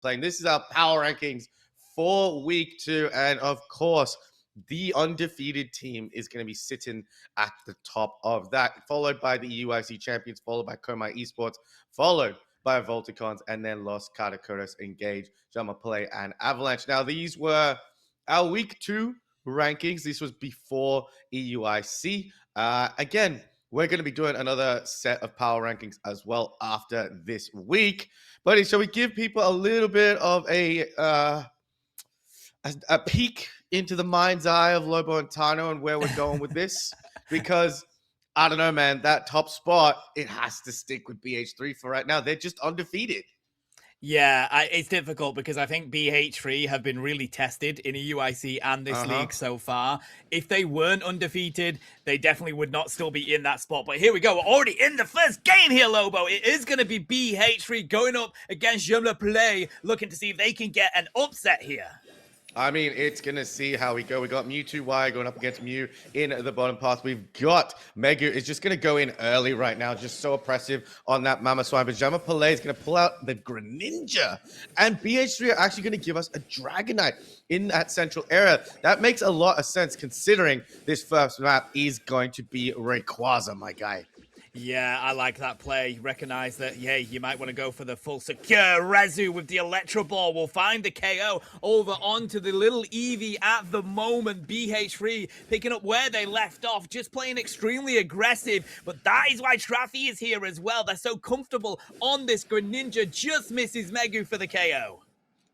playing. This is our power rankings for week 2. And of course, the undefeated team is going to be sitting at the top of that, followed by the UIC champions, followed by Komai Esports, followed by Volticons, and then Los Catacuras, INGAGE, Poulet, and Avalanche. Now, these were our week 2 rankings. This was before EUIC. Again, we're going to be doing another set of power rankings as well after this week. Buddy, shall we give people a little bit of a peek into the mind's eye of Lobo and Tano and where we're going with this? Because I don't know, man, that top spot, it has to stick with BH3 for right now. They're just undefeated. Yeah, it's difficult because I think BH3 have been really tested in a UIC and this league so far. If they weren't undefeated, they definitely would not still be in that spot. But here we go. We're already in the first game here, Lobo. It is going to be BH3 going up against Poulet, looking to see if they can get an upset here. I mean, it's going to see how we go. We got Mewtwo going up against Mew in the bottom path. We've got Megu is just going to go in early right now. Just so oppressive on that Mama Swine. But Poulet is going to pull out the Greninja. And BH3 are actually going to give us a Dragonite in that central area. That makes a lot of sense considering this first map is going to be Rayquaza, my guy. Yeah, I like that play. Recognize that, yeah, you might want to go for the full secure. Rezu with the Electro Ball will find the KO over onto the little Eevee at the moment. BH3 picking up where they left off, just playing extremely aggressive. But that is why Traffy is here as well. They're so comfortable on this Greninja. Just misses Megu for the KO.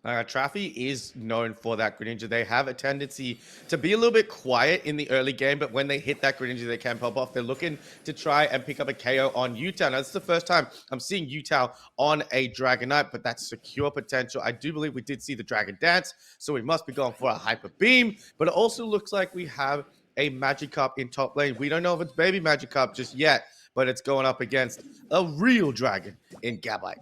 Traffy is known for that Greninja. They have a tendency to be a little bit quiet in the early game, but when they hit that Greninja, they can pop off. They're looking to try and pick up a KO on Utah. Now, this is the first time I'm seeing Utah on a Dragonite, but that's secure potential. I do believe we did see the Dragon Dance, so we must be going for a Hyper Beam, but it also looks like we have a Magikarp in top lane. We don't know if it's Baby Magikarp just yet, but it's going up against a real dragon in Gabite.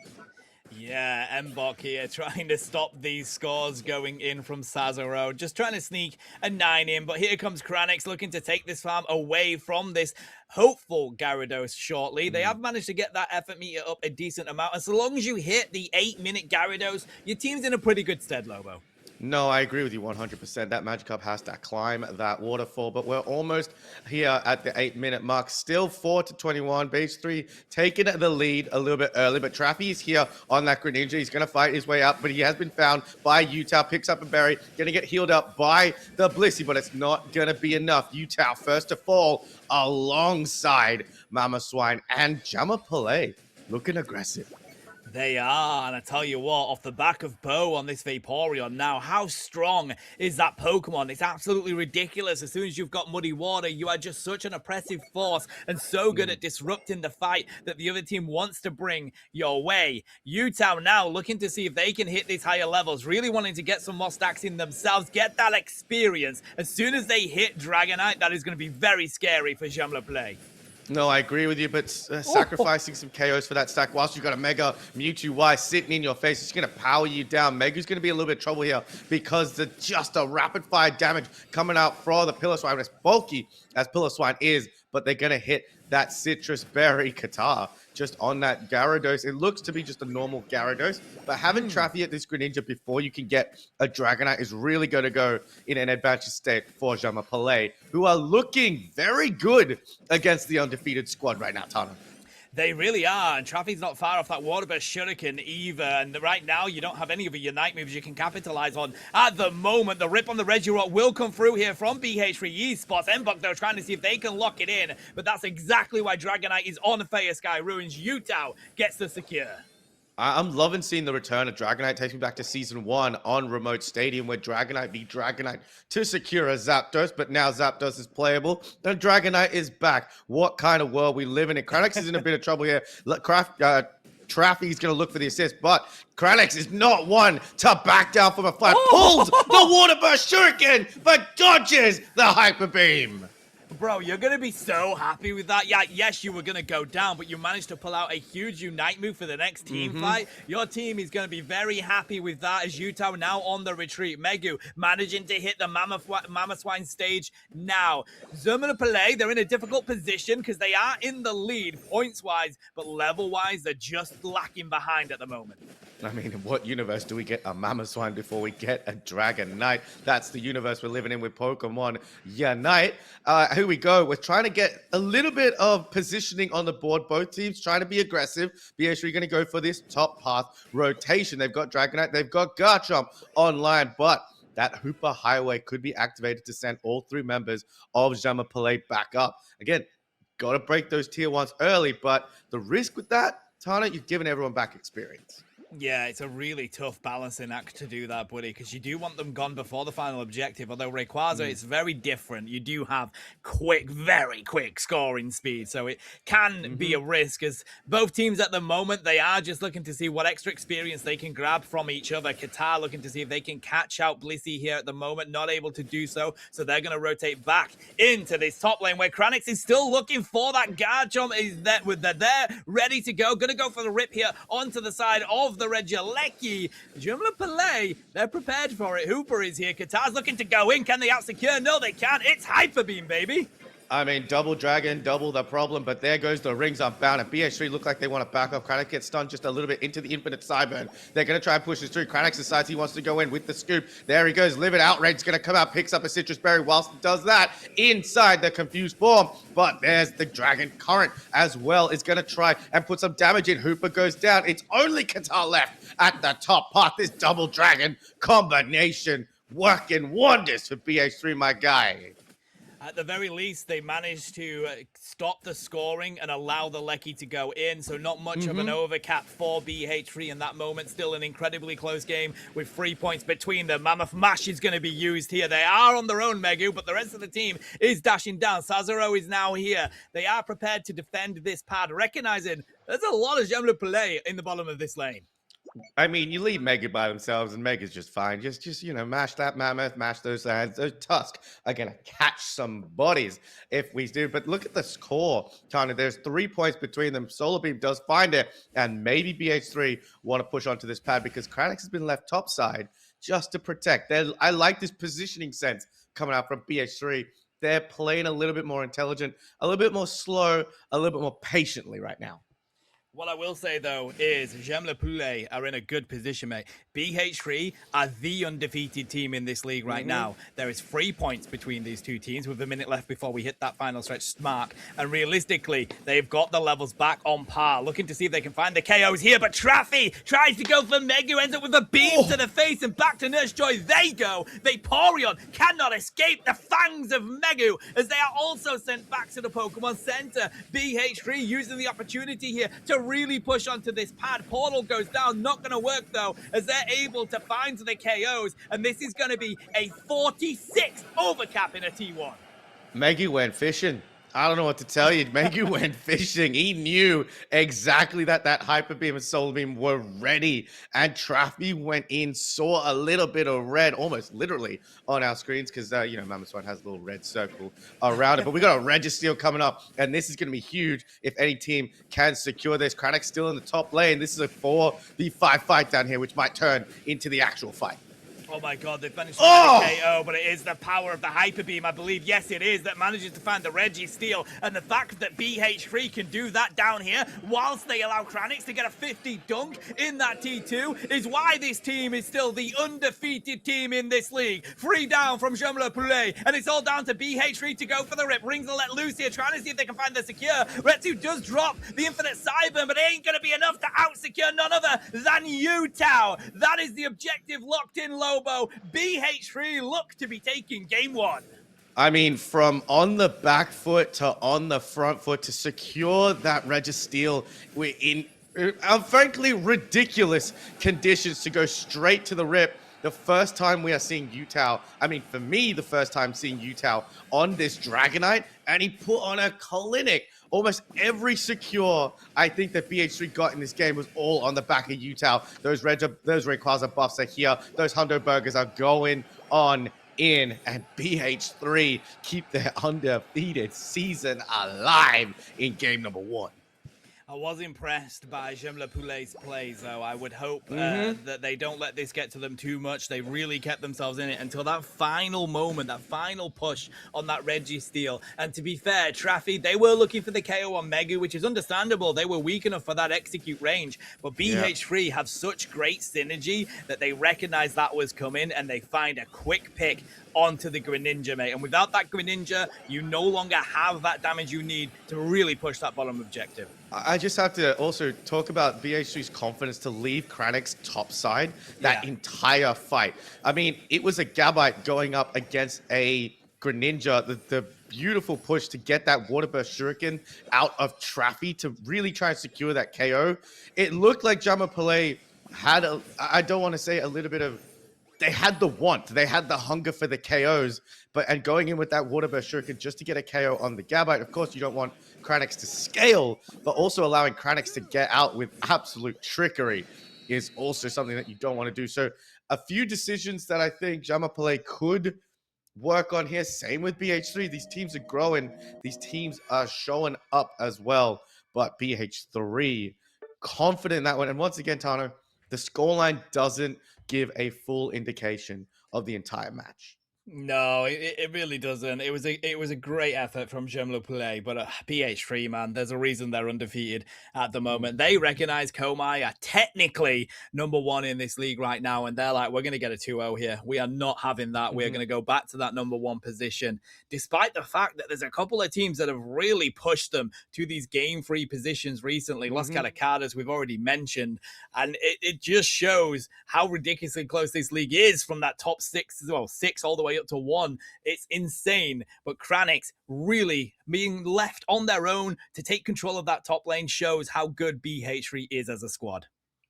Yeah, Mbok here trying to stop these scores going in from Sazero. Just trying to sneak a 9 in, but here comes Kranix looking to take this farm away from this hopeful Gyarados shortly. They have managed to get that effort meter up a decent amount, and so long as you hit the 8-minute Gyarados, your team's in a pretty good stead, Lobo. No, I agree with you 100%. That Magikarp has to climb that waterfall, but we're almost here at the 8-minute mark. Still 4-21. BH3 taking the lead a little bit early, but Traffy is here on that Greninja. He's going to fight his way up, but he has been found by Utah. Picks up a berry, going to get healed up by the Blissey, but it's not going to be enough. Utah first to fall alongside Mama Swine and Poulet looking aggressive. They are, and I tell you what, off the back of Bo on this Vaporeon now, how strong is that Pokemon? It's absolutely ridiculous. As soon as you've got Muddy Water, you are just such an oppressive force and so good at disrupting the fight that the other team wants to bring your way. Utah now looking to see if they can hit these higher levels, really wanting to get some more stacks in themselves, get that experience. As soon as they hit Dragonite, that is going to be very scary for Poulet. No, I agree with you, but sacrificing some KOs for that stack whilst you've got a Mega Mewtwo Y sitting in your face, it's going to power you down. Megu's going to be a little bit of trouble here because there's just a rapid-fire damage coming out from the Piloswine. As bulky as Piloswine is, but they're going to hit that Citrus Berry Katar just on that Gyarados. It looks to be just a normal Gyarados, but having Traffy at this Greninja before you can get a Dragonite is really going to go in an advantage state for Poulet, who are looking very good against the undefeated squad right now, Tana. They really are, and Traffy's not far off that Water Burst Shuriken either, and right now you don't have any of your Night moves you can capitalize on. At the moment, the rip on the Regirock will come through here from BH3 Esports. Mbok, though, trying to see if they can lock it in, but that's exactly why Dragonite is on Fire Sky Ruins. Utah gets the secure. I'm loving seeing the return of Dragonite. Takes me back to Season 1 on Remote Stadium where Dragonite beat Dragonite to secure a Zapdos, but now Zapdos is playable and Dragonite is back. What kind of world we live in? Kranix is in a bit of trouble here. Traffy's going to look for the assist, but Kranix is not one to back down from a fight. Pulls the Water Burst Shuriken, but dodges the Hyper Beam. Bro, you're going to be so happy with that. Yeah, yes, you were going to go down, but you managed to pull out a huge Unite move for the next team fight. Your team is going to be very happy with that as Utah now on the retreat. Megu managing to hit the Mama Swine stage now. Poulet, they're in a difficult position because they are in the lead points-wise, but level-wise, they're just lacking behind at the moment. I mean, in what universe do we get a Mamoswine before we get a Dragon Knight? That's the universe we're living in with Pokemon Unite. Here we go. We're trying to get a little bit of positioning on the board. Both teams trying to be aggressive. BH3 going to go for this top path rotation. They've got Dragonite, they've got Garchomp online, but that Hooper Highway could be activated to send all three members of Jama Poulet back up. Again, got to break those tier ones early, but the risk with that, Tana, you've given everyone back experience. Yeah, it's a really tough balancing act to do that, buddy, because you do want them gone before the final objective. Although Rayquaza, it's very different. You do have quick, very quick scoring speed, so it can be a risk. As both teams at the moment, they are just looking to see what extra experience they can grab from each other. Qatar looking to see if they can catch out Blissey here at the moment, not able to do so, so they're going to rotate back into this top lane where Kranix is still looking for that Garchomp. They're there, ready to go. Going to go for the rip here onto the side of the Regieleki. Jumla Poulet, they're prepared for it. Hooper is here. Qatar's looking to go in. Can they out-secure? No, they can't. It's Hyper Beam, baby. I mean, double dragon, double the problem, but there goes the rings unbound. And BH3 look like they want to back off. Kranix gets stunned just a little bit into the infinite Cyburn. They're going to try and push this through. Kranix decides he wants to go in with the scoop. There he goes. Livid Outrage's going to come out, picks up a Citrus Berry whilst it does that inside the confused form. But there's the Dragon Current as well. Is going to try and put some damage in. Hooper goes down. It's only Qatar left at the top part. This double dragon combination working wonders for BH3, my guy. At the very least, they managed to stop the scoring and allow the Lecky to go in, so not much of an overcap for BH3 in that moment. Still an incredibly close game with 3 points between them. Mammoth Mash is going to be used here. They are on their own, Megu, but the rest of the team is dashing down. Sazero is now here. They are prepared to defend this pad, recognizing there's a lot of Jemlu Poulet in the bottom of this lane. I mean, you leave Mega by themselves, and Mega's just fine. Just mash that mammoth, mash those hands. Those Tusk are gonna catch some bodies if we do. But look at the score, Tana. There's 3 points between them. Solar Beam does find it, and maybe BH3 want to push onto this pad because Kranix has been left topside just to protect. I like this positioning sense coming out from BH3. They're playing a little bit more intelligent, a little bit more slow, a little bit more patiently right now. What I will say, though, is Jemla Poulet are in a good position, mate. BH3 are the undefeated team in this league right now. There is 3 points between these two teams with a minute left before we hit that final stretch mark. And realistically, they've got the levels back on par. Looking to see if they can find the KOs here, but Traffy tries to go for Megu, ends up with a beam to the face, and back to Nurse Joy they go. Vaporeon cannot escape the fangs of Megu as they are also sent back to the Pokemon Center. BH3 using the opportunity here to really push onto this pad. Portal goes down, not going to work though, as they're able to find the KOs, and this is going to be a 46 overcap in a T1. Megu went fishing. I don't know what to tell you. Megu went fishing. He knew exactly that Hyper Beam and Solar Beam were ready. And Traffy went in, saw a little bit of red, almost literally, on our screens because, Mamoswine has a little red circle around it. But we got a Registeel coming up, and this is going to be huge if any team can secure this. Kranix still in the top lane. This is a 4v5 fight down here, which might turn into the actual fight. Oh my god, they've managed to find a KO, but it is the power of the Hyper Beam, I believe. Yes, it is, that manages to find the Registeel. And the fact that BH3 can do that down here, whilst they allow Kranix to get a 50 dunk in that T2, is why this team is still the undefeated team in this league. 3 down from Jemla Poulet, and it's all down to BH3 to go for the rip. Rings will let loose here, trying to see if they can find the secure. Retsu does drop the infinite Cyburn, but it ain't going to be enough to out-secure none other than Utah. That is the objective locked in low. BH3 look to be taking game 1. I mean, from on the back foot to on the front foot to secure that Registeel in frankly ridiculous conditions to go straight to the rip. The first time we are seeing Utah, I mean, for me, the first time seeing Utah on this Dragonite, and he put on a clinic. Almost every secure I think that BH3 got in this game was all on the back of Utah. Those Rayquaza buffs are here. Those Hundo Burgers are going on in. And BH3 keep their undefeated season alive in game number 1. I was impressed by J'aime le Poulet's plays, though. I would hope Mm-hmm. that they don't let this get to them too much. They really kept themselves in it until that final moment, that final push on that Reggie steal. And to be fair, Traffy, they were looking for the KO on Megu, which is understandable. They were weak enough for that execute range. But Yeah. BH3 have such great synergy that they recognize that was coming and they find a quick pick onto the Greninja, mate. And without that Greninja, you no longer have that damage you need to really push that bottom objective. I just have to also talk about BH3's confidence to leave Kranix topside that Yeah. entire fight. I mean, it was a Gabite going up against a Greninja. The beautiful push to get that Water Burst Shuriken out of Traffy to really try and secure that KO. It looked like Jama Pele had I don't want to say a little bit of, they had the want, they had the hunger for the KOs, but and going in with that Water Burst Shuriken just to get a KO on the Gabite. Of course, you don't want Kranix to scale, but also allowing Kranix to get out with absolute trickery is also something that you don't want to do. So a few decisions that I think Jama Pele could work on here. Same with BH3. These teams are growing. These teams are showing up as well. But BH3, confident in that one. And once again, Tano, the scoreline doesn't give a full indication of the entire match. No, it really doesn't. It was a great effort from J'aime le Poulet, but BH3, man, there's a reason they're undefeated at the Mm. moment. They recognize Komai are technically number one in this league right now, and they're like, we're going to get a 2-0 here. We are not having that. We're Mm-hmm. going to go back to that number one position, despite the fact that there's a couple of teams that have really pushed them to these game-free positions recently. Los Mm-hmm. Calacadas, we've already mentioned, and it just shows how ridiculously close this league is from that top six, well, six all the way up to one. It's insane. But Kranix really being left on their own to take control of that top lane shows how good BH3 is as a squad.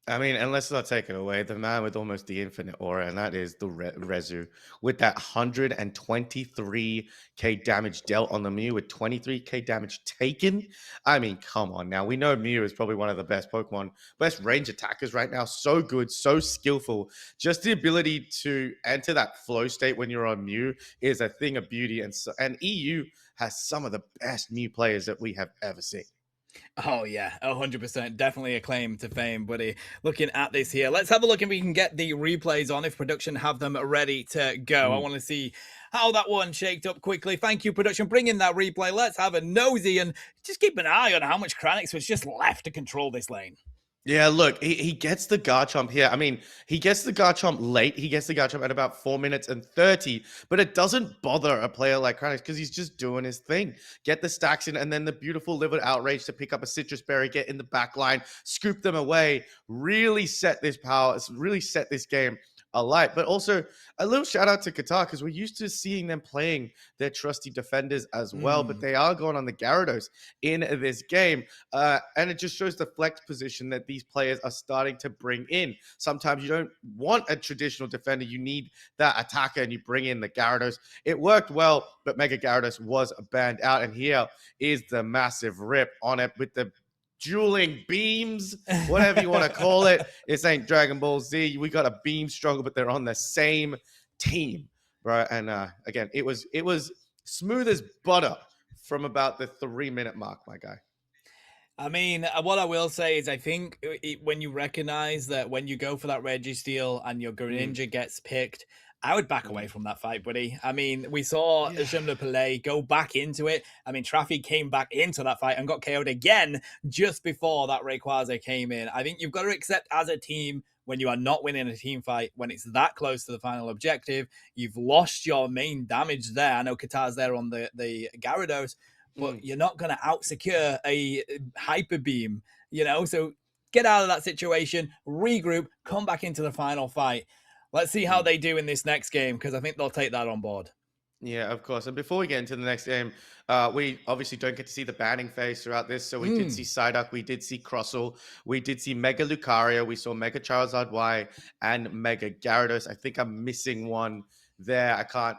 I mean, and let's not take it away. The man with almost the infinite aura, and that is the Rezu, with that 123k damage dealt on the Mew with 23k damage taken. I mean, come on now. We know Mew is probably one of the best Pokemon, best range attackers right now. So good, so skillful. Just the ability to enter that flow state when you're on Mew is a thing of beauty. And EU has some of the best Mew players that we have ever seen. Oh yeah, 100%. Definitely a claim to fame, buddy. Looking at this here, let's have a look if we can get the replays on, if production have them ready to go. I want to see how that one shaked up quickly. Thank you, production. Bring in that replay. Let's have a nosy and just keep an eye on how much Kranix was just left to control this lane. Yeah, look, he gets the Garchomp here. I mean, he gets the Garchomp late. He gets the Garchomp at about 4 minutes and 30, but it doesn't bother a player like Kranix because he's just doing his thing. Get the stacks in, and then the beautiful Livid Outrage to pick up a Citrus Berry, get in the back line, scoop them away, really set this power, really set this game alight. But also, a little shout out to Qatar because we're used to seeing them playing their trusty defenders as well, but they are going on the Gyarados in this game. And it just shows the flex position that these players are starting to bring in. Sometimes you don't want a traditional defender. You need that attacker, and you bring in the Gyarados. It worked well, but Mega Gyarados was banned out. And here is the massive rip on it with the dueling beams, whatever you want to call it. This ain't Dragon Ball Z. We got a beam struggle, but they're on the same team, bro. And again, it was smooth as butter from about the 3-minute mark, my guy. I mean, what I will say is I think when you recognize that when you go for that Registeel and your Greninja gets picked, I would back away from that fight, buddy. I mean, we saw J'aime le Poulet go back into it. I mean, Traffy came back into that fight and got KO'd again just before that Rayquaza came in. I think you've got to accept as a team when you are not winning a team fight, when it's that close to the final objective, you've lost your main damage there. I know Qatar's there on the Gyarados, but you're not going to out-secure a Hyper Beam, you know? So get out of that situation, regroup, come back into the final fight. Let's see how they do in this next game, because I think they'll take that on board. Yeah, of course. And before we get into the next game, we obviously don't get to see the banning phase throughout this. So we did see Psyduck, we did see Crossel, we did see Mega Lucario, we saw Mega Charizard Y, and Mega Gyarados. I think I'm missing one there. I can't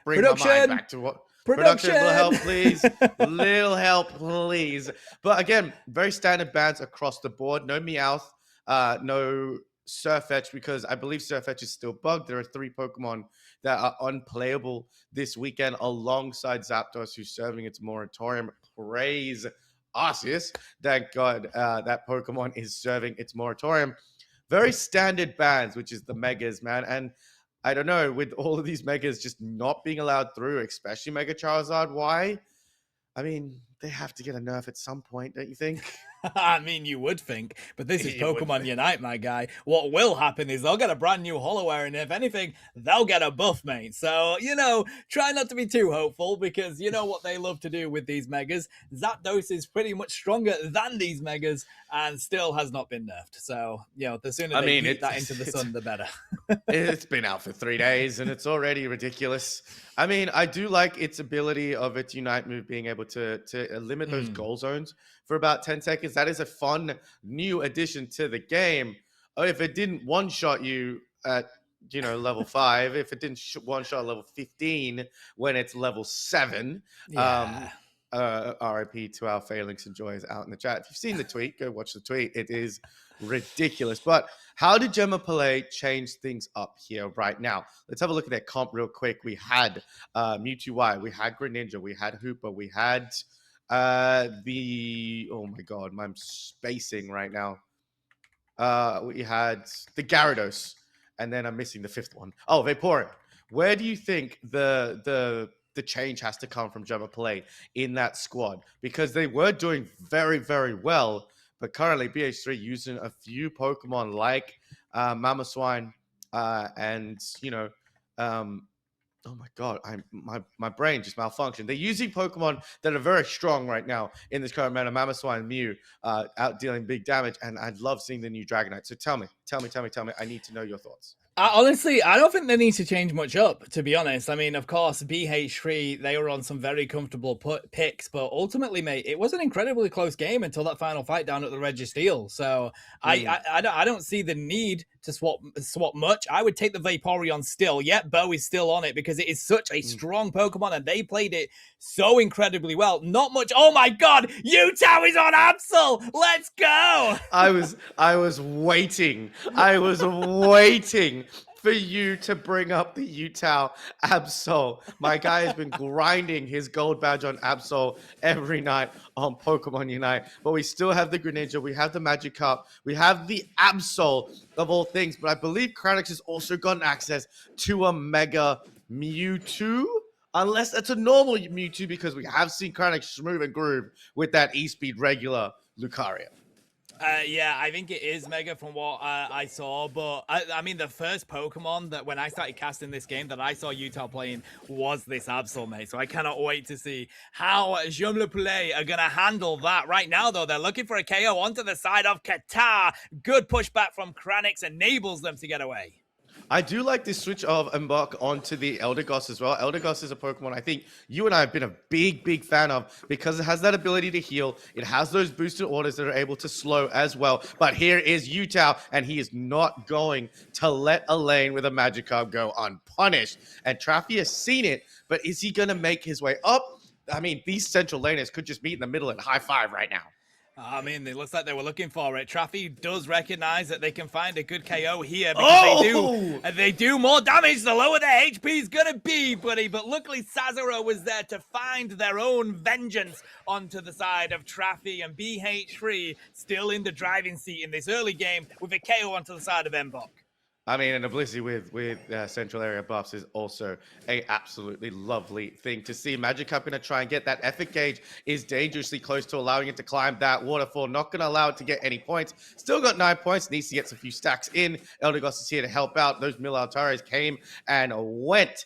bring my mind back to what production. Little help, please. Little help, please. But again, very standard bans across the board. No Meowth, no Surfetch, because I believe Surfetch is still bugged. There are 3 Pokemon that are unplayable this weekend alongside Zapdos, who's serving its moratorium. Praise Arceus. Thank God that Pokemon is serving its moratorium. Very standard bans, which is the megas, man. And I don't know, with all of these megas just not being allowed through, especially Mega Charizard, why? I mean, they have to get a nerf at some point, don't you think? I mean, you would think, but this is You would Pokemon think. Unite, my guy. What will happen is they'll get a brand new Hollow, and if anything, they'll get a buff, mate. So, try not to be too hopeful, because you know what they love to do with these Megas. Zapdos is pretty much stronger than these Megas and still has not been nerfed. So, the sooner I they mean, yeet that into the sun, the better. it's been out for 3 days and it's already ridiculous. I mean, I do like its ability of its Unite move being able to limit those Mm. goal zones for about 10 seconds. That is a fun new addition to the game. Oh, if it didn't one shot you at level 5, if it didn't one shot level 15 when it's level 7, um Yeah. RIP to our Phalanx and Joys out in the chat. If you've seen the tweet, go watch the tweet. It is ridiculous. But how did Gemma Poulet change things up here right now? Let's have a look at their comp real quick. We had Mewtwo Y, we had Greninja, we had Hooper, we had oh my god, I'm spacing right now. We had the Gyarados, and then I'm missing the fifth one. Oh, Vaporeon. Where do you think the change has to come from Gemma Play in that squad? Because they were doing very, very well, but currently BH3 using a few Pokemon like Mamoswine and oh my god, my brain just malfunctioned. They're using Pokemon that are very strong right now in this current meta. Mamoswine and Mew out dealing big damage, and I'd love seeing the new Dragonite. So tell me. I need to know your thoughts. Honestly, I don't think they need to change much up, to be honest. I mean, of course, BH3, they were on some very comfortable picks, but ultimately, mate, it was an incredibly close game until that final fight down at the Registeel. So I don't see the need to swap much. I would take the Vaporeon still. Yep, Bo is still on it because it is such a strong Pokemon, and they played it so incredibly well. Not much. Oh my god, Utah is on Absol. Let's go. I was waiting. I was waiting for you to bring up the Utah Absol. My guy has been grinding his gold badge on Absol every night on Pokemon Unite. But we still have the Greninja, we have the Magikarp, we have the Absol of all things. But I believe Kranix has also gotten access to a Mega Mewtwo. Unless that's a normal Mewtwo, because we have seen Kranix smooth and groove with that E-Speed regular Lucario. Yeah, I think it is Mega from what I saw, but I mean, the first Pokemon that when I started casting this game that I saw Utah playing was this Absol, mate. So I cannot wait to see how Jean Le Poulet are going to handle that. Right now, though, they're looking for a KO onto the side of Qatar. Good pushback from Kranix enables them to get away. I do like this switch of Embark onto the Eldegoss as well. Eldegoss is a Pokemon I think you and I have been a big fan of because it has that ability to heal. It has those boosted orders that are able to slow as well. But here is Utah, and he is not going to let a lane with a Magikarp go unpunished. And Traffy has seen it, but is he going to make his way up? I mean, these central laners could just meet in the middle and high five right now. I mean, it looks like they were looking for it. Traffy does recognize that they can find a good KO here because they do more damage the lower their HP is gonna be, buddy. But luckily, Sazero was there to find their own vengeance onto the side of Traffy, and BH3 still in the driving seat in this early game with a KO onto the side of Mbok. I mean, and a Blissey with central area buffs is also a absolutely lovely thing to see. Magikarp going to try and get that effort gauge is dangerously close to allowing it to climb that waterfall. Not going to allow it to get any points. Still got 9 points. Needs to get some few stacks in. Eldegoss is here to help out. Those Militares came and went.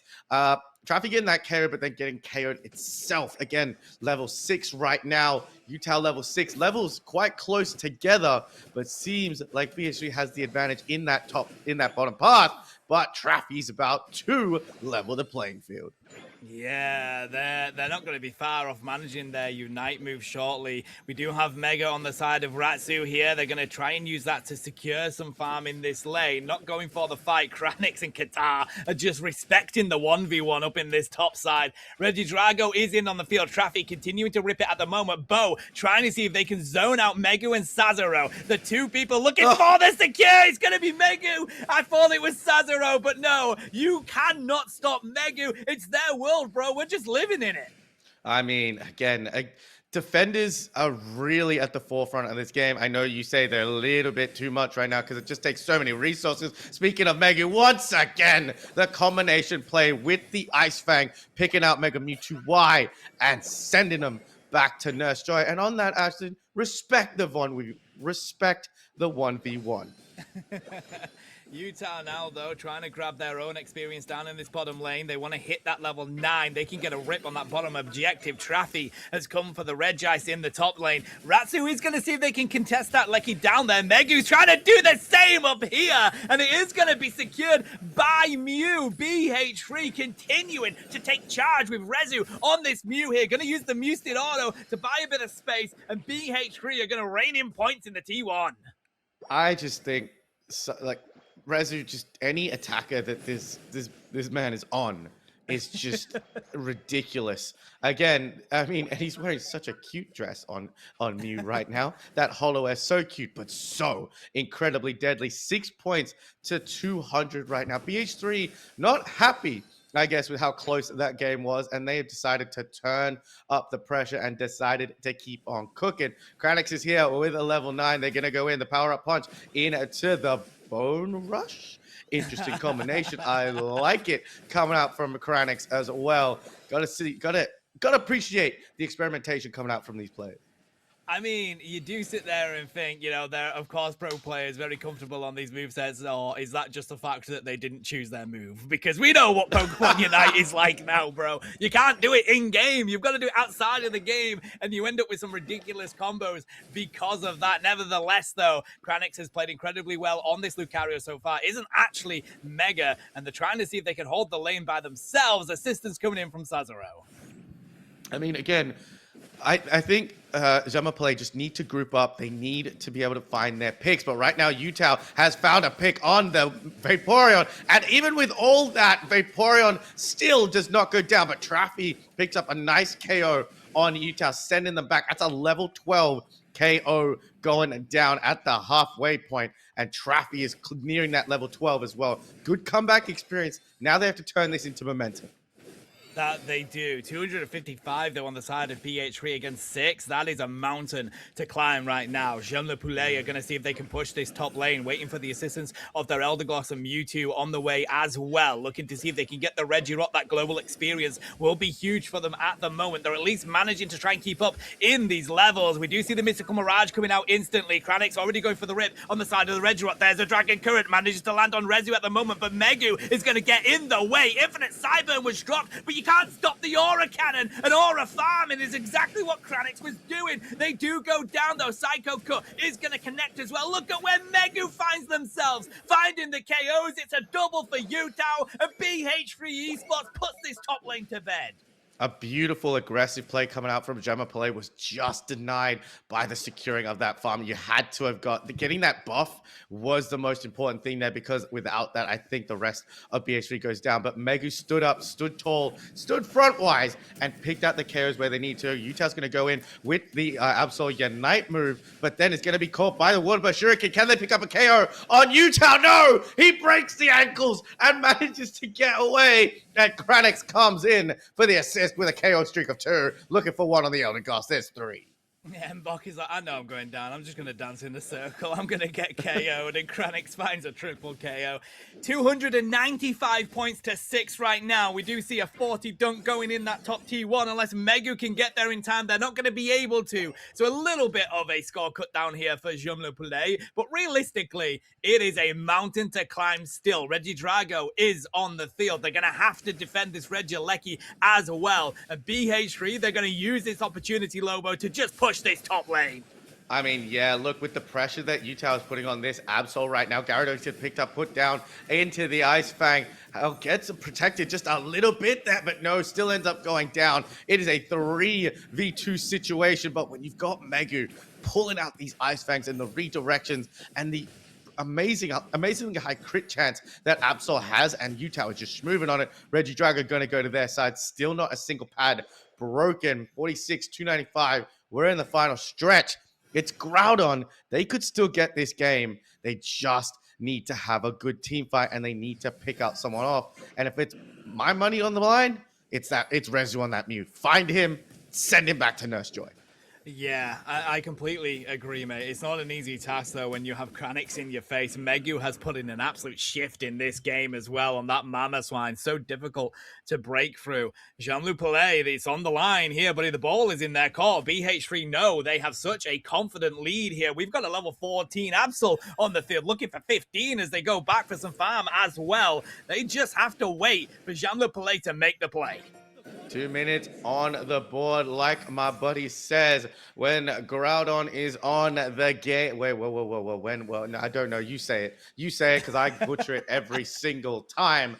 Traffic getting that KO, but then getting KO'd itself. Again, level 6 right now. Utah level 6. Levels quite close together, but seems like BH3 has the advantage in that bottom path. But Traffy's about to level the playing field. Yeah, they're not going to be far off managing their Unite move shortly. We do have Mega on the side of Ratsu here. They're going to try and use that to secure some farm in this lane. Not going for the fight. Kranix and Qatar are just respecting the 1v1 up in this top side. Regidrago is in on the field. Traffic continuing to rip it at the moment. Bo trying to see if they can zone out Megu and Sazero. The two people looking for the secure. It's going to be Megu. I thought it was Sazero, but no. You cannot stop Megu. It's their world, bro. We're just living in it. I mean, again, defenders are really at the forefront of this game. I know you say they're a little bit too much right now because it just takes so many resources. Speaking of Mega, once again, the combination play with the Ice Fang, picking out Mega Mewtwo Y and sending them back to Nurse Joy. And on that, Ashton, respect the 1v1. Utah now, though, trying to grab their own experience down in this bottom lane. They want to hit that level 9. They can get a rip on that bottom objective. Traffy has come for the Regice in the top lane. Ratsu is going to see if they can contest that Lecky down there. Megu's trying to do the same up here, and it is going to be secured by Mew. BH3 continuing to take charge with Rezu on this Mew here. Going to use the Mewsted Auto to buy a bit of space, and BH3 are going to rein in points in the T1. I just think, like, Rezu, just any attacker that this man is on is just ridiculous. Again, I mean, and he's wearing such a cute dress on Mew right now. That Hollow Air, so cute, but so incredibly deadly. 6 points to 200 right now. BH3 not happy, I guess, with how close that game was, and they have decided to turn up the pressure and decided to keep on cooking. Kranix is here with a level 9. They're going to go in the power-up punch into the Bone Rush. Interesting combination. I like it coming out from Kranix as well. Gotta appreciate the experimentation coming out from these players. I mean, you do sit there and think, you know, they're, of course, pro players very comfortable on these movesets, or is that just the fact that they didn't choose their move? Because we know what Pokemon Unite is like now, bro. You can't do it in-game. You've got to do it outside of the game, and you end up with some ridiculous combos because of that. Nevertheless, though, Kranix has played incredibly well on this Lucario so far. Isn't actually Mega, and they're trying to see if they can hold the lane by themselves. Assistance coming in from Sazero. I mean, again, I think Zama Play just need to group up. They need to be able to find their picks. But right now, Utah has found a pick on the Vaporeon. And even with all that, Vaporeon still does not go down. But Traffy picks up a nice KO on Utah, sending them back. That's a level 12 KO going down at the halfway point. And Traffy is nearing that level 12 as well. Good comeback experience. Now they have to turn this into momentum. That they do. 255 though on the side of BH3 against 6. That is a mountain to climb right now. Jean Le Poulet are going to see if they can push this top lane, waiting for the assistance of their Eldegoss and Mewtwo on the way as well. Looking to see if they can get the Regirock. That global experience will be huge for them at the moment. They're at least managing to try and keep up in these levels. We do see the Mystical Mirage coming out instantly. Kranix already going for the rip on the side of the Regirock. There's a Dragon Current. Manages to land on Rezu at the moment, but Megu is going to get in the way. Infinite Cyburn was dropped, but you can't stop the Aura Cannon, and Aura Farming is exactly what Kranix was doing. They do go down, though. Psycho Cut is going to connect as well. Look at where Megu finds themselves, finding the KOs. It's a double for Utah, and BH3 Esports puts this top lane to bed. A beautiful aggressive play coming out from Gemma Poulet was just denied by the securing of that farm. You had to have getting that buff was the most important thing there, because without that, I think the rest of BH3 goes down. But Megu stood up, stood tall, stood front-wise, and picked out the KOs where they need to. Utah's going to go in with the Absol Unite move, but then it's going to be caught by the Waterburst Shuriken. Can they pick up a KO on Utah? No! He breaks the ankles and manages to get away. And Kranix comes in for the assist with a KO streak of 2. Looking for one on the Eldegoss. There's 3. Yeah, and Bok is like, I know I'm going down. I'm just going to dance in the circle. I'm going to get KO'd. And Kranix finds a triple KO. 295 points to 6 right now. We do see a 40 dunk going in that top T1. Unless Megu can get there in time, they're not going to be able to. So a little bit of a score cut down here for Jean Le Poulet. But realistically, it is a mountain to climb still. Regidrago is on the field. They're going to have to defend this Regieleki as well. And BH3, they're going to use this opportunity, Lobo, to just push this top lane. I mean, yeah, look, with the pressure that Utah is putting on this Absol right now, Gyarados gets picked up, put down into the Ice Fang. Gets protected just a little bit there, but no, still ends up going down. It is a 3v2 situation, but when you've got Megu pulling out these Ice Fangs and the redirections and the amazingly high crit chance that Absol has, and Utah is just moving on it. Regidrago going to go to their side. Still not a single pad broken. 46, 295. We're in the final stretch. It's Groudon. They could still get this game. They just need to have a good team fight, and they need to pick out someone off. And if it's my money on the line, it's Rezu on that Mew. Find him, send him back to Nurse Joy. Yeah, I completely agree, mate. It's not an easy task, though, when you have Kranix in your face. Megu has put in an absolute shift in this game as well on that Mama Swine. So difficult to break through. Jean-Luc Poulet, it's on the line here, but the ball is in their court. BH3, no, they have such a confident lead here. We've got a level 14 Absol on the field, looking for 15 as they go back for some farm as well. They just have to wait for Jean-Luc Poulet to make the play. 2 minutes on the board, like my buddy says. When Groudon is on the game, wait, whoa, whoa, whoa, whoa. When? Well, no, I don't know. You say it. You say it because I butcher it every single time.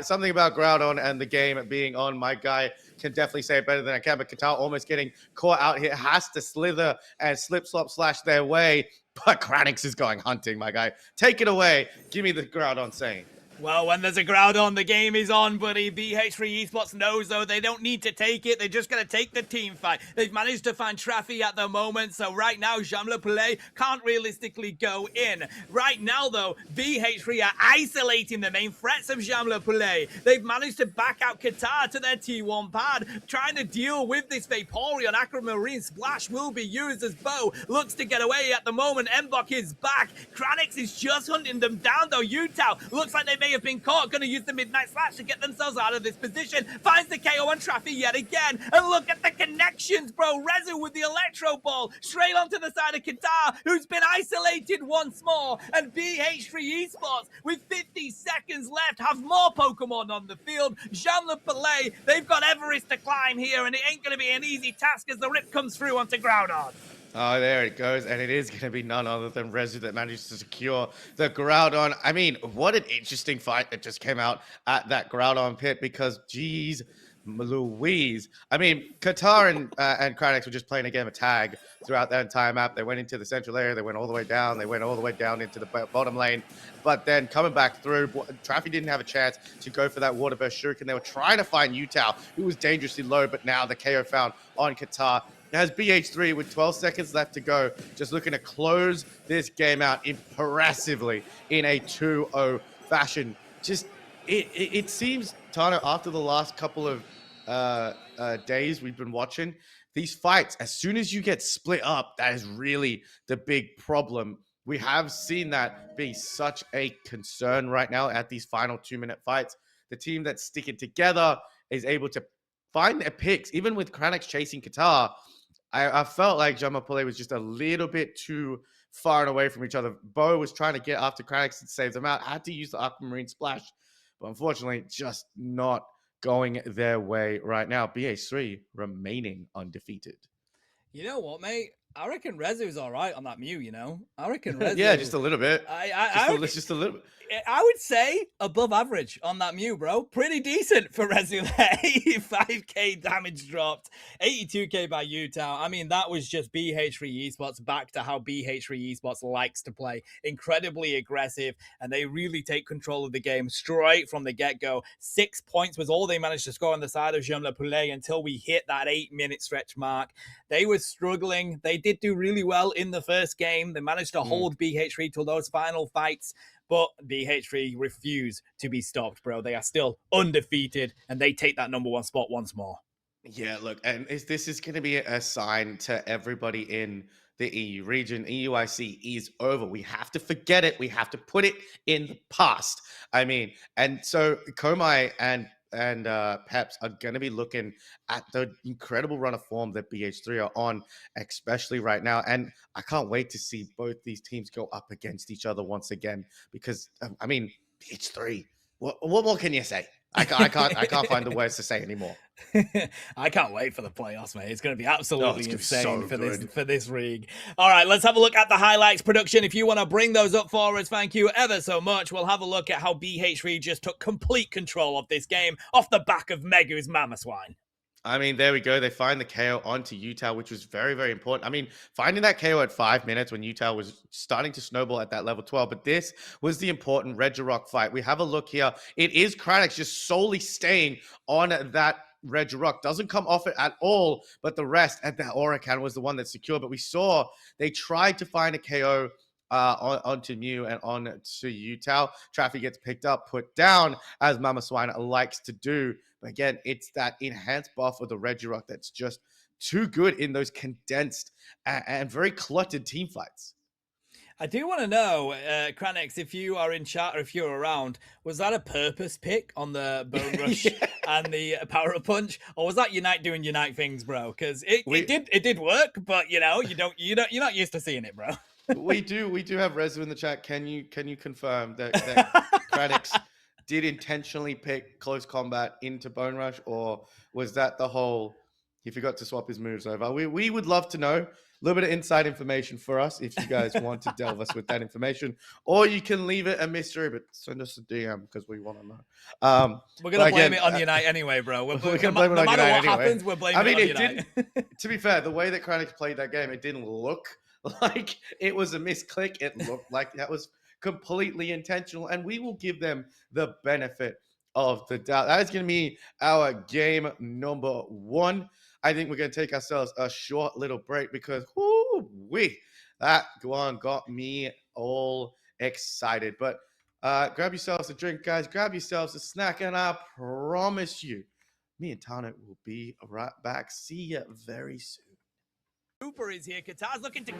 Something about Groudon and the game being on. My guy can definitely say it better than I can. But Qatar almost getting caught out here, has to slither and slip, slop, slash their way. But Kranix is going hunting, my guy. Take it away. Give me the Groudon saying. Well, when there's a Groudon, the game is on, buddy. BH3 Esports knows, though, they don't need to take it. They're just going to take the team fight. They've managed to find Traffy at the moment, so right now, Jean-Luc Poulet can't realistically go in. Right now, though, BH3 are isolating the main threats of Jean-Luc Poulet. They've managed to back out Qatar to their T1 pad, trying to deal with this Vaporeon. Aquamarine Splash will be used as Bo looks to get away at the moment. Mbok is back. Kranix is just hunting them down, though. Utah looks like they may have been caught. Going to use the Midnight Slash to get themselves out of this position. Finds the KO on Traffy yet again. And look at the connections, bro. Rezu with the Electro Ball straight onto the side of Qatar, who's been isolated once more. And BH3 Esports, with 50 seconds left, have more Pokemon on the field. Jean-Luc Poulet, they've got Everest to climb here, and it ain't going to be an easy task as the rip comes through onto Groudon. Oh, there it goes. And it is going to be none other than Rezu that managed to secure the Groudon. I mean, what an interesting fight that just came out at that Groudon pit because, geez, Louise. I mean, Qatar and Kranix were just playing a game of tag throughout that entire map. They went into the central area. They went all the way down. They went all the way down into the bottom lane. But then coming back through, Traffy didn't have a chance to go for that Water Burst Shuriken. They were trying to find Utah, who was dangerously low, but now the KO found on Qatar. It has BH3 with 12 seconds left to go, just looking to close this game out impressively in a 2-0 fashion. Just, it seems, Tano, after the last couple of days we've been watching, these fights, as soon as you get split up, that is really the big problem. We have seen that be such a concern right now at these final 2-minute fights. The team that's sticking together is able to find their picks, even with Kranix chasing Qatar. I felt like Jean-Luc Poulet was just a little bit too far and away from each other. Bo was trying to get after Kranix and save them out, had to use the Aquamarine Splash, but unfortunately, just not going their way right now. BH3 remaining undefeated. You know what, mate? I reckon Rezu's all right on that Mew, you know? I reckon Yeah, Rezu... just a little bit. Just a little. I would say above average on that Mew, bro. Pretty decent for Rezu there. 85k damage dropped, 82k by Utah. I mean, that was just BH3 Esports back to how BH3 Esports likes to play. Incredibly aggressive, and they really take control of the game straight from the get-go. 6 points was all they managed to score on the side of Jean-Luc Poulet until we hit that 8-minute stretch mark. They were struggling. They did do really well in the first game. They managed to hold BH3 till those final fights. But BH3 refuse to be stopped, bro. They are still undefeated, and they take that number one spot once more. Yeah, look, and this is going to be a sign to everybody in the EU region. EUIC is over. We have to forget it. We have to put it in the past. I mean, and so Komai and Peps are going to be looking at the incredible run of form that BH3 are on, especially right now. And I can't wait to see both these teams go up against each other once again because, I mean, BH3. What more can you say? I can't find the words to say anymore. I can't wait for the playoffs, mate. It's going to be absolutely insane so for good. this rig. All right, let's have a look at the highlights production. If you want to bring those up for us, thank you ever so much. We'll have a look at how BH3 just took complete control of this game off the back of Megu's Mama Swine. I mean, there we go. They find the KO onto Utah, which was very, very important. I mean, finding that KO at 5 minutes when Utah was starting to snowball at that level 12. But this was the important Regirock fight. We have a look here. It is Kranix just solely staying on that Regirock. Doesn't come off it at all, but the rest at that Oracan was the one that secured. But we saw they tried to find a KO onto Mew and onto Utah. Traffy gets picked up, put down, as Mama Swine likes to do. But again, it's that enhanced buff of the Regirock that's just too good in those condensed and very cluttered team fights. I do want to know, Kranix, if you are in chat or if you're around, was that a purpose pick on the Bone Rush Yeah. and the Power Punch, or was that Unite doing Unite things, bro? Because it did work, but you know you're not used to seeing it, bro. we do have Rezu in the chat. Can you confirm that Kranix did intentionally pick close combat into Bone Rush, or was that the whole he forgot to swap his moves over? We would love to know a little bit of inside information for us if you guys want to delve us with that information, or you can leave it a mystery, but send us a DM because we want to know. We're But gonna blame again, it on Unite anyway, bro. we're gonna blame it No on matter United what anyway. happens, we're I blaming mean, it on it didn't. Unite. To be fair, the way that Kranix played that game, it didn't look like it was a misclick. It looked like that was completely intentional, and we will give them the benefit of the doubt. That is going to be our game number one. I think we're going to take ourselves a short little break because that one got me all excited. But grab yourselves a drink, guys. Grab yourselves a snack, and I promise you, me and Tana will be right back. See you very soon. Cooper is here. Qatar's looking to go.